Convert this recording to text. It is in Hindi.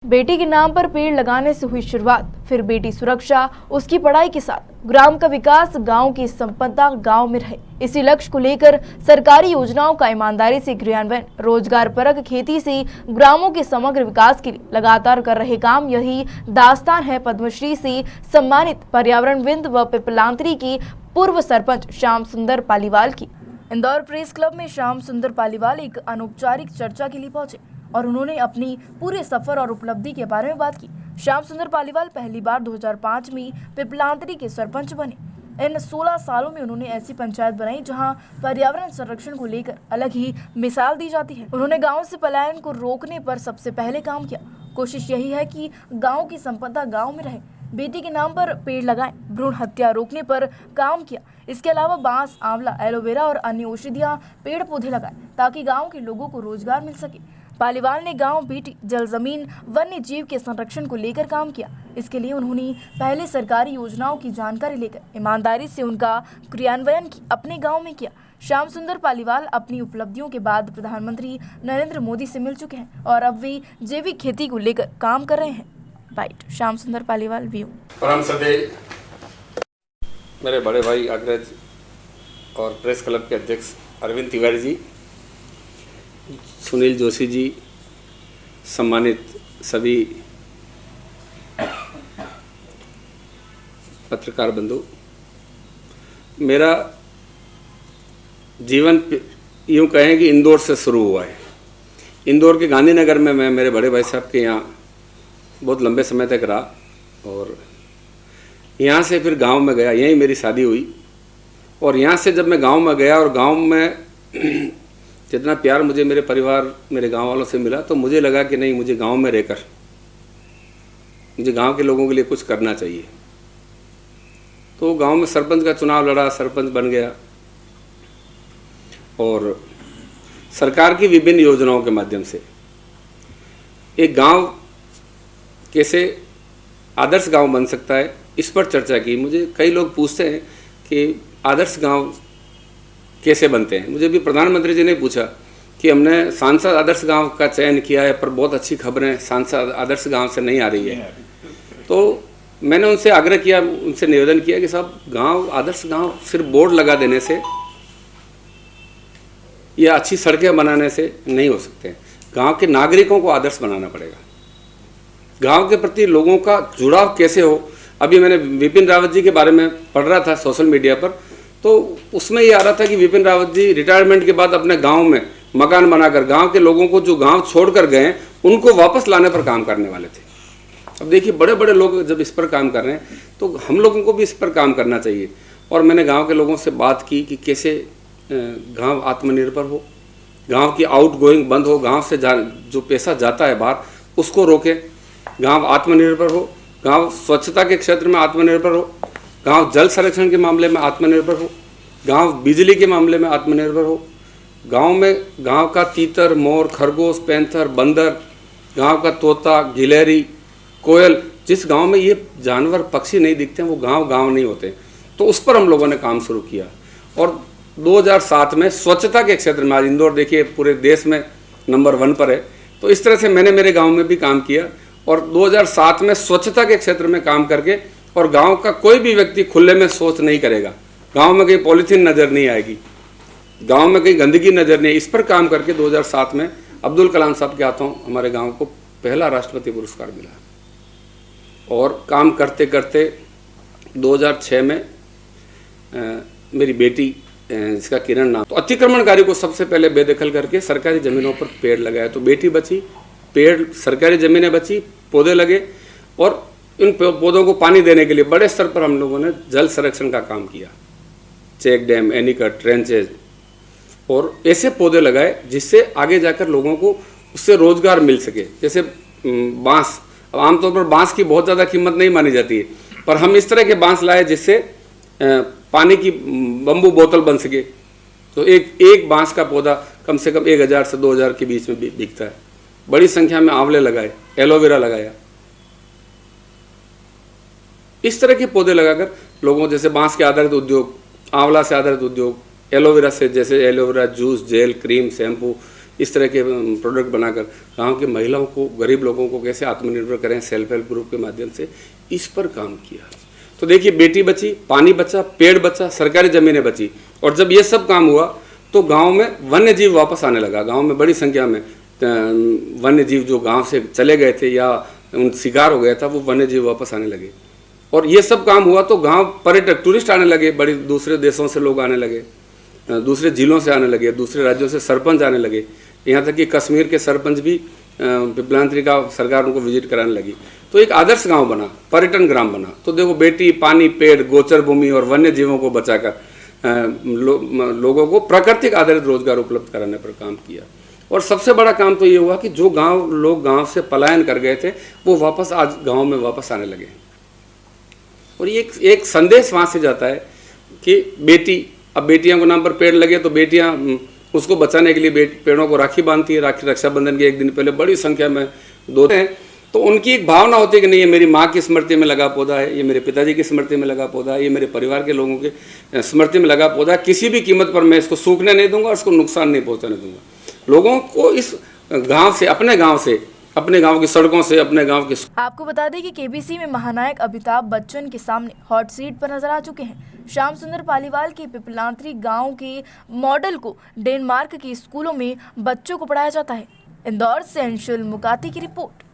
बेटी के नाम पर पेड़ लगाने से हुई शुरुआत, फिर बेटी सुरक्षा, उसकी पढ़ाई के साथ ग्राम का विकास, गांव की संपदा गांव में रहे। इसी लक्ष्य को लेकर सरकारी योजनाओं का ईमानदारी से क्रियान्वयन, रोजगार परक खेती से ग्रामों के समग्र विकास के लिए लगातार कर रहे काम, यही दास्तान है पद्मश्री से सम्मानित पर्यावरणविद व पिपलांतरी के पूर्व सरपंच श्याम सुंदर पालीवाल की। इंदौर प्रेस क्लब में श्याम सुंदर पालीवाल एक अनौपचारिक चर्चा के लिए पहुंचे और उन्होंने अपनी पूरे सफर और उपलब्धि के बारे में बात की। श्याम सुंदर पालीवाल पहली बार 2005 में पिपलांतरी के सरपंच बने। इन 16 सालों में उन्होंने ऐसी पंचायत बनाई जहां पर्यावरण संरक्षण को लेकर अलग ही मिसाल दी जाती है। उन्होंने गांव से पलायन को रोकने पर सबसे पहले काम किया। कोशिश यही है कि गांव की संपदा गांव में रहे। बेटी के नाम पर पेड़ लगाएं, भ्रूण हत्या रोकने पर काम किया। इसके अलावा बांस, आंवला, एलोवेरा और अन्य औषधियां पेड़ पौधे लगाए ताकि गांव के लोगों को रोजगार मिल सके। पालीवाल ने गांव, बेटी, जल जमीन, वन्य जीव के संरक्षण को लेकर काम किया। इसके लिए उन्होंने पहले सरकारी योजनाओं की जानकारी लेकर ईमानदारी से उनका क्रियान्वयन अपने गांव में किया। श्याम सुंदर पालीवाल अपनी उपलब्धियों के बाद प्रधानमंत्री नरेंद्र मोदी से मिल चुके हैं और अब वे जैविक खेती को लेकर काम कर रहे हैं। बाइट श्याम सुंदर पालीवाल व्यू। परम सदे मेरे बड़े भाई अग्रज और प्रेस क्लब के अध्यक्ष अरविंद तिवारी जी, सुनील जोशी जी, सम्मानित सभी पत्रकार बंधु, मेरा जीवन यूँ कहें कि इंदौर से शुरू हुआ है। इंदौर के गांधीनगर में मैं मेरे बड़े भाई साहब के यहाँ बहुत लंबे समय तक रहा और यहाँ से फिर गांव में गया। यहीं मेरी शादी हुई और यहाँ से जब मैं गांव में गया और गांव में जितना प्यार मुझे मेरे परिवार, मेरे गांव वालों से मिला, तो मुझे लगा कि नहीं, मुझे गांव में रहकर मुझे गांव के लोगों के लिए कुछ करना चाहिए। तो गांव में सरपंच का चुनाव लड़ा, सरपंच बन गया और सरकार की विभिन्न योजनाओं के माध्यम से एक गांव कैसे आदर्श गांव बन सकता है, इस पर चर्चा की। मुझे कई लोग पूछते हैं कि आदर्श गांव कैसे बनते हैं। मुझे भी प्रधानमंत्री जी ने पूछा कि हमने सांसद आदर्श गांव का चयन किया है, पर बहुत अच्छी खबरें सांसद आदर्श गांव से नहीं आ रही है। तो मैंने उनसे आग्रह किया, उनसे निवेदन किया कि साहब, गांव आदर्श गांव सिर्फ बोर्ड लगा देने से या अच्छी सड़कें बनाने से नहीं हो सकते। गांव के नागरिकों को आदर्श बनाना पड़ेगा। गांव के प्रति लोगों का जुड़ाव कैसे हो। अभी मैंने विपिन रावत जी के बारे में पढ़ रहा था सोशल मीडिया पर, तो उसमें ये आ रहा था कि विपिन रावत जी रिटायरमेंट के बाद अपने गांव में मकान बनाकर गांव के लोगों को जो गांव छोड़कर गए उनको वापस लाने पर काम करने वाले थे। अब देखिए, बड़े बड़े लोग जब इस पर काम कर रहे हैं तो हम लोगों को भी इस पर काम करना चाहिए। और मैंने गांव के लोगों से बात की कि कैसे गांव आत्मनिर्भर हो, गांव की आउटगोइंग बंद हो, गांव से जो पैसा जाता है बाहर उसको रोके, गांव आत्मनिर्भर हो, गांव स्वच्छता के क्षेत्र में आत्मनिर्भर हो, गांव जल संरक्षण के मामले में आत्मनिर्भर हो, गांव बिजली के मामले में आत्मनिर्भर हो, गांव में गांव का तीतर, मोर, खरगोश, पैंथर, बंदर, गांव का तोता, गिलहरी, कोयल, जिस गांव में ये जानवर पक्षी नहीं दिखते हैं वो गांव नहीं होते। तो उस पर हम लोगों ने काम शुरू किया और 2007 में स्वच्छता के क्षेत्र में, आज इंदौर देखिए पूरे देश में नंबर 1 पर है। तो इस तरह से मैंने मेरे गाँव में भी काम किया और 2007 में स्वच्छता के क्षेत्र में काम करके, और गांव का कोई भी व्यक्ति खुले में शौच नहीं करेगा, गांव में कहीं पॉलीथीन नज़र नहीं आएगी, गांव में कहीं गंदगी नज़र नहीं। इस पर काम करके 2007 में अब्दुल कलाम साहब के हाथों हमारे गांव को पहला राष्ट्रपति पुरस्कार मिला। और काम करते करते 2006 में मेरी बेटी, जिसका किरण नाम, तो अतिक्रमणकारी को सबसे पहले बेदखल करके सरकारी ज़मीनों पर पेड़ लगाया। तो बेटी बची, पेड़, सरकारी ज़मीनें बची, पौधे लगे और इन पौधों को पानी देने के लिए बड़े स्तर पर हम लोगों ने जल संरक्षण का काम किया। चेक डैम, एनीकट, ट्रेंचेज और ऐसे पौधे लगाए जिससे आगे जाकर लोगों को उससे रोजगार मिल सके। जैसे बांस, अब आमतौर पर बांस की बहुत ज़्यादा कीमत नहीं मानी जाती है, पर हम इस तरह के बांस लाए जिससे पानी की बम्बू बोतल बन सके। तो एक बांस का पौधा कम से कम 1000 से 2000 के बीच में बिकता है। बड़ी संख्या में आंवले लगाए, एलोवेरा लगाया। इस तरह के पौधे लगाकर लोगों, जैसे बांस के आधारित उद्योग, आंवला से आधारित उद्योग, एलोवेरा से, जैसे aloe vera juice, gel, cream, shampoo, इस तरह के प्रोडक्ट बनाकर गांव की महिलाओं को, गरीब लोगों को कैसे आत्मनिर्भर करें सेल्फ हेल्प ग्रुप के माध्यम से, इस पर काम किया। तो देखिए, बेटी बची, पानी बचा, पेड़ बचा, सरकारी ज़मीनें बची। और जब ये सब काम हुआ तो गांव में वन्य जीव वापस आने लगा। गांव में बड़ी संख्या में वन्य जीव जो गांव से चले गए थे या उन शिकार हो गया था, वो वन्य जीव वापस आने लगे। और ये सब काम हुआ तो गांव पर्यटक, टूरिस्ट आने लगे, बड़ी दूसरे देशों से लोग आने लगे, दूसरे जिलों से आने लगे, दूसरे राज्यों से सरपंच आने लगे। यहाँ तक कि कश्मीर के सरपंच भी पिपलांतरी का सरकार उनको विजिट कराने लगी। तो एक आदर्श गांव बना, पर्यटन ग्राम बना। तो देखो, बेटी, पानी, पेड़, गोचर भूमि और वन्य जीवों को बचाकर लोगों को प्राकृतिक आधारित रोजगार उपलब्ध कराने पर काम किया। और सबसे बड़ा काम तो ये हुआ कि जो लोग गांव से पलायन कर गए थे, वो वापस आज गांव में वापस आने लगे। और ये एक संदेश वहाँ से जाता है कि बेटी, अब बेटियों के नाम पर पेड़ लगे तो बेटियाँ उसको बचाने के लिए पेड़ों को राखी बांधती है। राखी रक्षाबंधन के एक दिन पहले बड़ी संख्या में दोते हैं। तो उनकी एक भावना होती है कि नहीं, ये मेरी माँ की स्मृति में लगा पौधा है, ये मेरे पिताजी की स्मृति में लगा पौधा है, ये मेरे परिवार के लोगों के स्मृति में लगा पौधा है। किसी भी कीमत पर मैं इसको सूखने नहीं दूंगा, इसको नुकसान नहीं पहुँचाने दूंगा। लोगों को इस गाँव से, अपने गांव की सड़कों से, अपने गांव के। आपको बता दें कि केबीसी में महानायक अमिताभ बच्चन के सामने हॉट सीट पर नजर आ चुके हैं। श्याम सुंदर पालीवाल के पिपलांतरी गांव के मॉडल को डेनमार्क के स्कूलों में बच्चों को पढ़ाया जाता है। इंदौर से अंशुल मुकाती की रिपोर्ट।